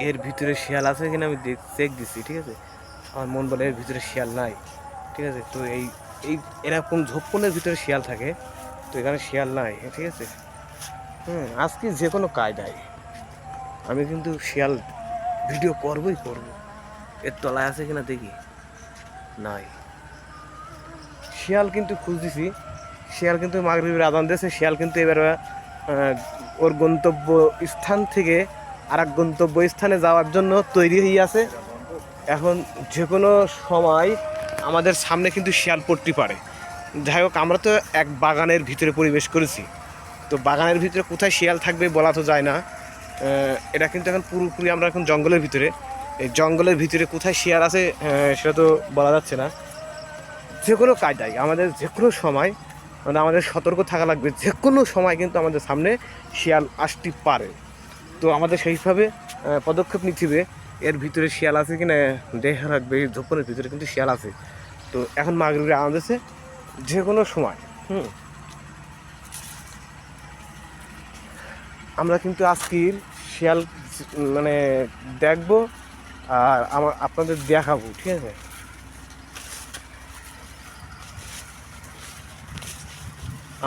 এর ভিতরে শিয়াল আছে কিনা আমি চেক দিছি, ঠিক আছে। আমার মন বলে এর ভিতরে শিয়াল নাই, ঠিক আছে। তো এই এই এরকম ঝোপনের ভিতরে শিয়াল থাকে, তো এখানে শিয়াল নাই, ঠিক আছে। আজকে যে কোনো কায়দায় আমি কিন্তু শিয়াল ভিডিও করবই করব। এর তলায় আছে কিনা দেখি, নাই। শিয়াল কিন্তু খুঁজতেছি, শিয়াল কিন্তু মাগরিবের আজান দিয়েছে, শিয়াল কিন্তু এবার ওর গন্তব্য স্থান থেকে আর এক গন্তব্য স্থানে যাওয়ার জন্য তৈরি হয়ে আছে। এখন যে কোনো সময় আমাদের সামনে কিন্তু শিয়াল পড়তে পারে। যাই হোক, আমরা তো এক বাগানের ভিতরে পরিবেশ করেছি, তো বাগানের ভিতরে কোথায় শিয়াল থাকবে বলা তো যায় না। এটা কিন্তু এখন পুরোপুরি আমরা এখন জঙ্গলের ভিতরে, এই জঙ্গলের ভিতরে কোথায় শিয়াল আছে সেটা তো বলা যাচ্ছে না। যে কোনো কায়দায় আমাদের যে কোনো সময় মানে আমাদের সতর্ক থাকা লাগবে, যে কোনো সময় কিন্তু আমাদের সামনে শিয়াল আসতে পারে। তো আমাদের সেইভাবে পদক্ষেপ নিতে হবে। এর ভিতরে শিয়াল আছে কিনা দেখা রাখবে, এই ঝোপনের ভিতরে কিন্তু শিয়াল আছে। তো এখন মাগরিবের আওয়াজ আছে, যে কোনো সময় আমরা কিন্তু আজকের শিয়াল মানে দেখবো, আর আপনাদের দেখাবো, ঠিক আছে।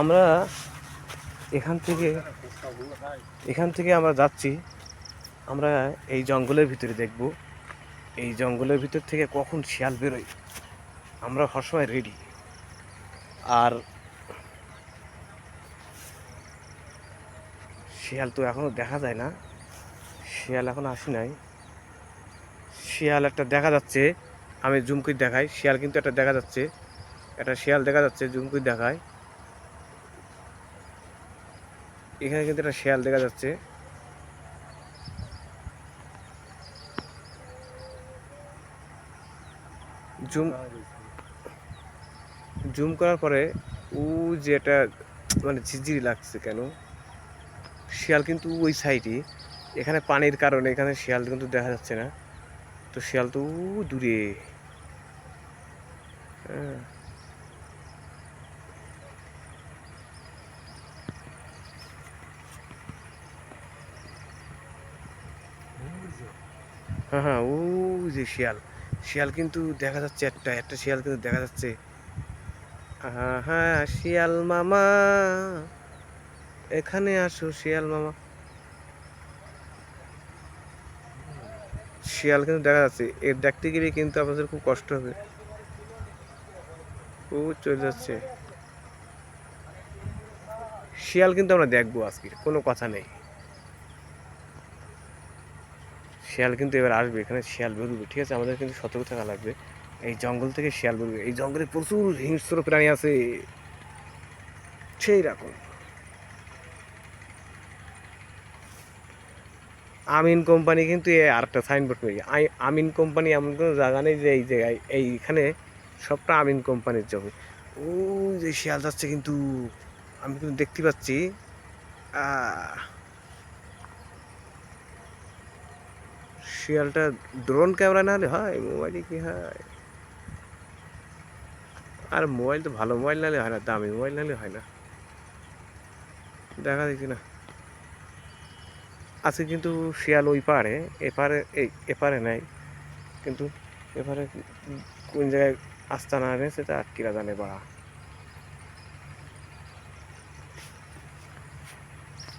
আমরা এখান থেকে আমরা যাচ্ছি, আমরা এই জঙ্গলের ভিতরে দেখব, এই জঙ্গলের ভিতর থেকে কখন শিয়াল বেরোয় আমরা সবসময় রেডি। আর শিয়াল তো এখনও দেখা যায় না, শিয়াল এখন আসি নাই। শিয়াল একটা দেখা যাচ্ছে, আমি জুম করে দেখাই, শিয়াল কিন্তু একটা দেখা যাচ্ছে, একটা শিয়াল দেখা যাচ্ছে, জুম করে দেখায়। এখানে কিন্তু একটা শিয়াল দেখা যাচ্ছে। জুম জুম করার পরে ও যে এটা মানে ঝিরঝিরি লাগছে কেন, শিয়াল কিন্তু ওই সাইডে, এখানে পানির কারণে এখানে শিয়াল কিন্তু দেখা যাচ্ছে না। তো শিয়াল তো দূরে। হ্যাঁ হ্যাঁ হ্যাঁ, ও যে শিয়াল, শিয়াল কিন্তু দেখা যাচ্ছে, একটা একটা শিয়াল কিন্তু দেখা যাচ্ছে। হ্যাঁ হ্যাঁ, শিয়াল মামা এখানে আসো, শিয়াল মামা। শিয়াল কিন্তু দেখা যাচ্ছে, এর দেখতে গেলে কিন্তু আপনাদের খুব কষ্ট হবে। ও চলে যাচ্ছে। শিয়াল কিন্তু আমরা দেখবো আজকে, কোনো কথা নেই। শিয়াল কিন্তু এবার আসবে, এখানে শিয়াল বেরোবে, ঠিক আছে। আমাদের কিন্তু সতর্ক থাকা লাগবে, এই জঙ্গল থেকে শিয়াল বেরোবে। এই জঙ্গলে প্রচুর হিংস্র প্রাণী আছে, সেই রকম। আমিন কোম্পানি কিন্তু আরেকটা সাইনবোর্ড পেয়ে, আমিন কোম্পানি এমন কোনো জায়গা নেই যে এই জায়গায়, এইখানে সবটা আমিন কোম্পানির জমি। ও যে শিয়াল যাচ্ছে কিন্তু, আমি কিন্তু দেখতে পাচ্ছি। শিয়ালটা ড্রোন ক্যামেরা না হলে হয়, মোবাইলে কি হয়? আর মোবাইল তো ভালো মোবাইল নাহলে হয় না, দামি মোবাইল নাহলে হয় না। দেখা দেখি না, আজকে কিন্তু শিয়াল ওই পারে, এপারে এই এপারে নাই, কিন্তু এপারে কোন জায়গায় আস্তানা আনে সেটা আর কিরা জানে বা।